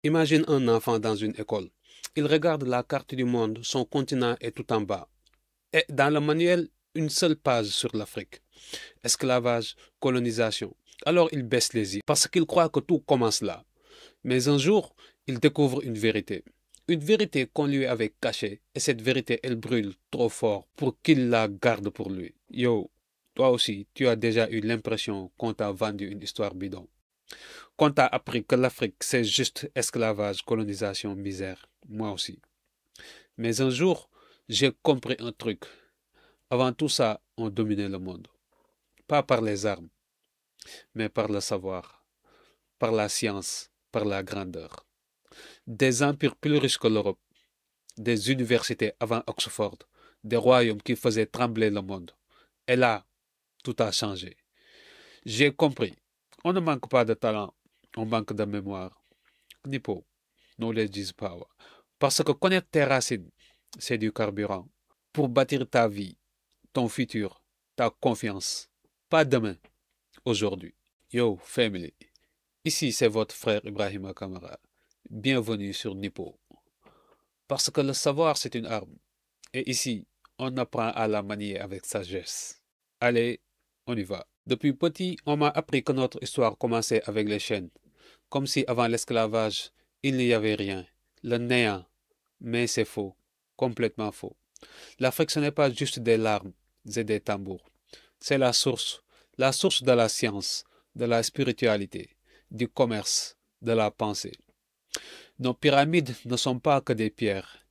Imagine un enfant dans une école. Il regarde la carte du monde, son continent est tout en bas. Et dans le manuel, une seule page sur l'Afrique. Esclavage, colonisation. Alors il baisse les yeux parce qu'il croit que tout commence là. Mais un jour, il découvre une vérité. Une vérité qu'on lui avait cachée. Et cette vérité, elle brûle trop fort pour qu'il la garde pour lui. Yo, toi aussi, tu as déjà eu l'impression qu'on t'a vendu une histoire bidon. Qu'on t'a appris que l'Afrique, c'est juste esclavage, colonisation, misère. Moi aussi. Mais un jour, j'ai compris un truc. Avant tout ça, on dominait le monde. Pas par les armes, mais par le savoir, par la science, par la grandeur. Des empires plus riches que l'Europe, des universités avant Oxford, des royaumes qui faisaient trembler le monde. Et là, tout a changé. J'ai compris. On ne manque pas de talent, on manque de mémoire. Nipo, knowledge is power. Parce que connaître tes racines, c'est du carburant. Pour bâtir ta vie, ton futur, ta confiance. Pas demain, aujourd'hui. Yo, family. Ici, c'est votre frère Ibrahima Kamara. Bienvenue sur Nipo. Parce que le savoir, c'est une arme. Et ici, on apprend à la manier avec sagesse. Allez, on y va. Depuis petit, on m'a appris que notre histoire commençait avec les chaînes. Comme si avant l'esclavage, il n'y avait rien. Le néant. Mais c'est faux. Complètement faux. L'Afrique, ce n'est pas juste des larmes et des tambours. C'est la source de la science, de la spiritualité, du commerce, de la pensée. Nos pyramides ne sont pas que des pierres.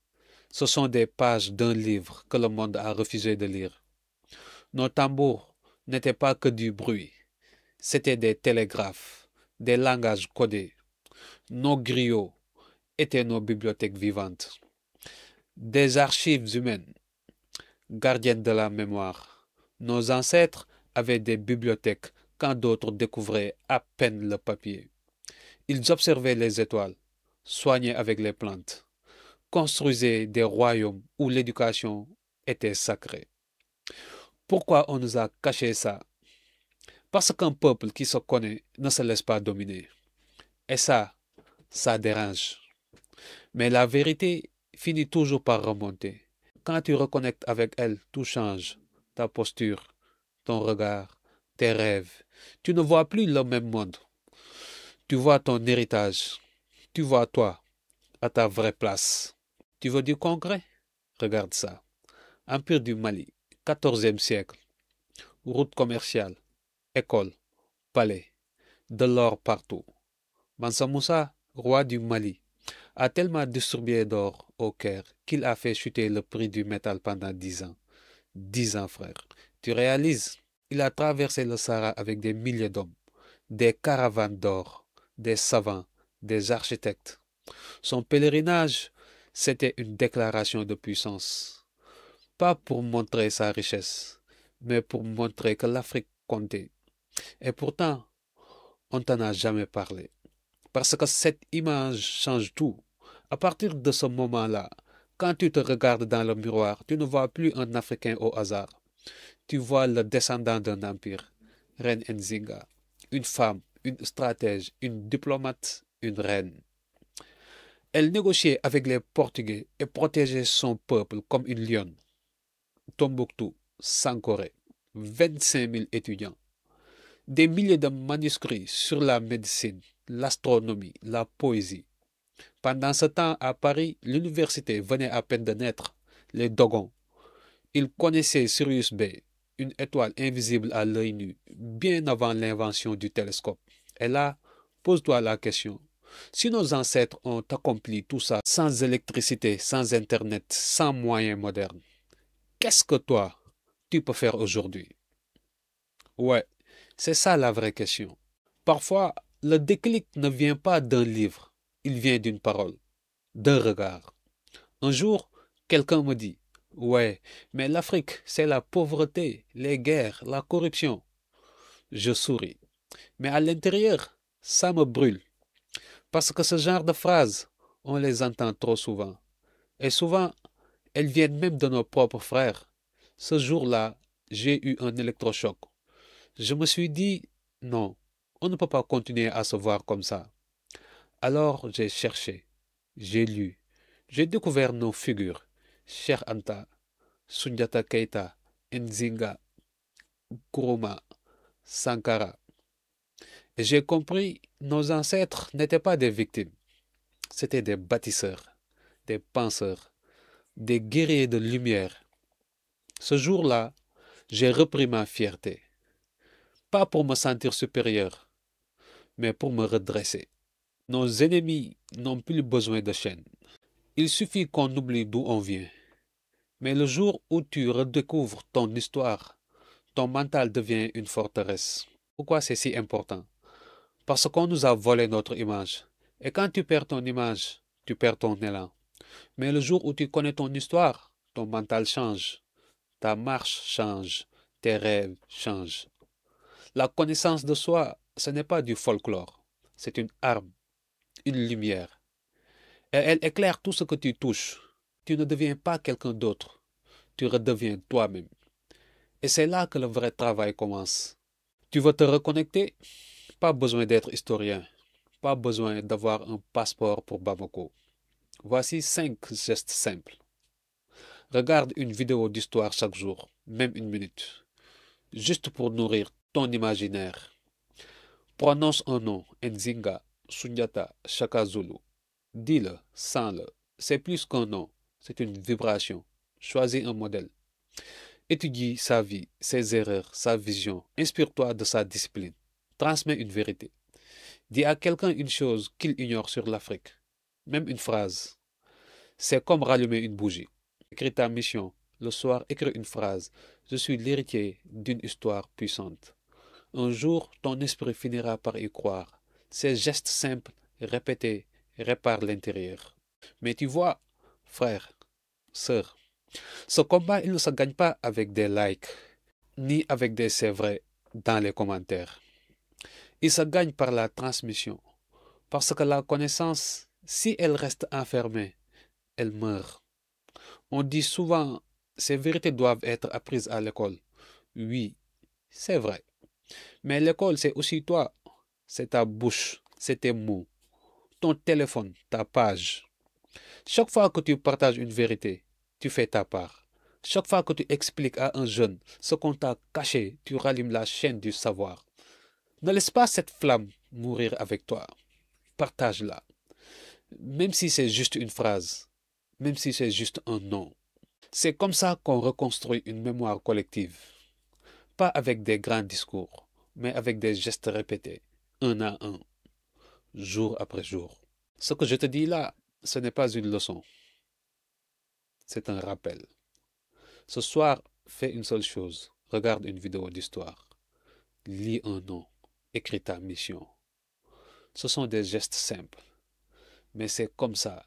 Ce sont des pages d'un livre que le monde a refusé de lire. Nos tambours n'étaient pas que du bruit. C'étaient des télégraphes, des langages codés. Nos griots étaient nos bibliothèques vivantes. Des archives humaines, gardiennes de la mémoire. Nos ancêtres avaient des bibliothèques quand d'autres découvraient à peine le papier. Ils observaient les étoiles, soignaient avec les plantes, construisaient des royaumes où l'éducation était sacrée. Pourquoi on nous a caché ça? Parce qu'un peuple qui se connaît ne se laisse pas dominer. Et ça dérange. Mais la vérité finit toujours par remonter. Quand tu reconnectes avec elle, tout change. Ta posture, ton regard, tes rêves. Tu ne vois plus le même monde. Tu vois ton héritage. Tu vois toi, à ta vraie place. Tu veux du concret? Regarde ça. Empire du Mali, 14e siècle. Route commerciale, école, palais, de l'or partout. Mansa Moussa, roi du Mali, a tellement distribué d'or au Caire qu'il a fait chuter le prix du métal pendant 10 ans. 10 ans, frère. Tu réalises? Il a traversé le Sahara avec des milliers d'hommes, des caravanes d'or, des savants, des architectes. Son pèlerinage, c'était une déclaration de puissance. Pas pour montrer sa richesse, mais pour montrer que l'Afrique comptait. Et pourtant, on t'en a jamais parlé. Parce que cette image change tout. À partir de ce moment-là, quand tu te regardes dans le miroir, tu ne vois plus un Africain au hasard. Tu vois le descendant d'un empire, Reine Nzinga, une femme, une stratège, une diplomate, une reine. Elle négociait avec les Portugais et protégeait son peuple comme une lionne. Tombouctou, Sankoré, 25 000 étudiants, des milliers de manuscrits sur la médecine, l'astronomie, la poésie. Pendant ce temps, à Paris, l'université venait à peine de naître. Les Dogons. Ils connaissaient Sirius B, une étoile invisible à l'œil nu, bien avant l'invention du télescope. Et là, pose-toi la question. Si nos ancêtres ont accompli tout ça sans électricité, sans Internet, sans moyens modernes, qu'est-ce que toi, tu peux faire aujourd'hui? Ouais, c'est ça la vraie question. Parfois, le déclic ne vient pas d'un livre, il vient d'une parole, d'un regard. Un jour, quelqu'un me dit, ouais, mais l'Afrique, c'est la pauvreté, les guerres, la corruption. Je souris. Mais à l'intérieur, ça me brûle. Parce que ce genre de phrases, on les entend trop souvent. Et souvent, elles viennent même de nos propres frères. Ce jour-là, j'ai eu un électrochoc. Je me suis dit, non, on ne peut pas continuer à se voir comme ça. Alors j'ai cherché, j'ai lu, j'ai découvert nos figures, Cheikh Anta, Sundiata Keita, Nzinga, Nkrumah, Sankara. Et j'ai compris, nos ancêtres n'étaient pas des victimes, c'étaient des bâtisseurs, des penseurs, des guerriers de lumière. Ce jour-là, j'ai repris ma fierté, pas pour me sentir supérieur, mais pour me redresser. Nos ennemis n'ont plus besoin de chaînes. Il suffit qu'on oublie d'où on vient. Mais le jour où tu redécouvres ton histoire, ton mental devient une forteresse. Pourquoi c'est si important? Parce qu'on nous a volé notre image. Et quand tu perds ton image, tu perds ton élan. Mais le jour où tu connais ton histoire, ton mental change, ta marche change, tes rêves changent. La connaissance de soi, ce n'est pas du folklore, c'est une arme, une lumière. Et elle éclaire tout ce que tu touches. Tu ne deviens pas quelqu'un d'autre, tu redeviens toi-même. Et c'est là que le vrai travail commence. Tu veux te reconnecter? Pas besoin d'être historien, pas besoin d'avoir un passeport pour Bamako. Voici 5 gestes simples. Regarde une vidéo d'histoire chaque jour, même une minute, juste pour nourrir ton imaginaire. Prononce un nom, Nzinga, Sundiata, Shaka Zulu. Dis-le, sens-le. C'est plus qu'un nom, c'est une vibration. Choisis un modèle. Étudie sa vie, ses erreurs, sa vision. Inspire-toi de sa discipline. Transmets une vérité. Dis à quelqu'un une chose qu'il ignore sur l'Afrique. Même une phrase. C'est comme rallumer une bougie. Écris ta mission. Le soir, écris une phrase. Je suis l'héritier d'une histoire puissante. Un jour, ton esprit finira par y croire. Ces gestes simples, répétés, réparent l'intérieur. Mais tu vois, frère, sœur, ce combat, il ne se gagne pas avec des likes, ni avec des c'est vrai dans les commentaires. Il se gagne par la transmission. Parce que la connaissance, si elle reste enfermée, elle meurt. On dit souvent, ces vérités doivent être apprises à l'école. Oui, c'est vrai. Mais l'école, c'est aussi toi. C'est ta bouche, c'est tes mots, ton téléphone, ta page. Chaque fois que tu partages une vérité, tu fais ta part. Chaque fois que tu expliques à un jeune ce qu'on t'a caché, tu rallumes la chaîne du savoir. Ne laisse pas cette flamme mourir avec toi. Partage-la. Même si c'est juste une phrase, même si c'est juste un nom. C'est comme ça qu'on reconstruit une mémoire collective. Pas avec des grands discours, mais avec des gestes répétés, un à un, jour après jour. Ce que je te dis là, ce n'est pas une leçon, c'est un rappel. Ce soir, fais une seule chose. Regarde une vidéo d'histoire. Lis un nom. Écris ta mission. Ce sont des gestes simples, mais c'est comme ça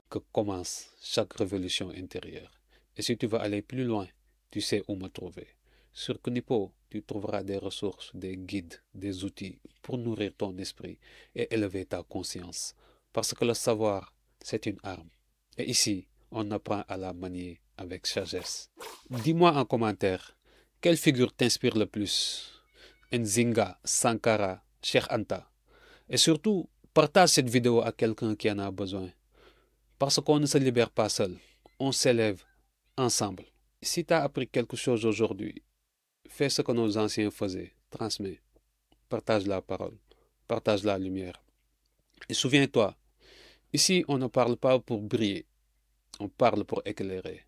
que commence chaque révolution intérieure. Et si tu veux aller plus loin, tu sais où me trouver. Sur Kunipo, tu trouveras des ressources, des guides, des outils pour nourrir ton esprit et élever ta conscience. Parce que le savoir, c'est une arme. Et ici, on apprend à la manier avec sagesse. Dis-moi en commentaire, quelle figure t'inspire le plus? Nzinga, Sankara, Cheikh Anta. Et surtout, partage cette vidéo à quelqu'un qui en a besoin. Parce qu'on ne se libère pas seul, on s'élève ensemble. Si tu as appris quelque chose aujourd'hui, fais ce que nos anciens faisaient, transmets, partage la parole, partage la lumière. Et souviens-toi, ici on ne parle pas pour briller, on parle pour éclairer.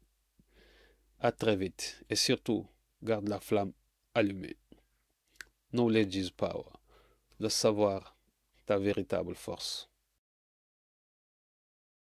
À très vite et surtout, garde la flamme allumée. Knowledge is power. Le savoir, ta véritable force.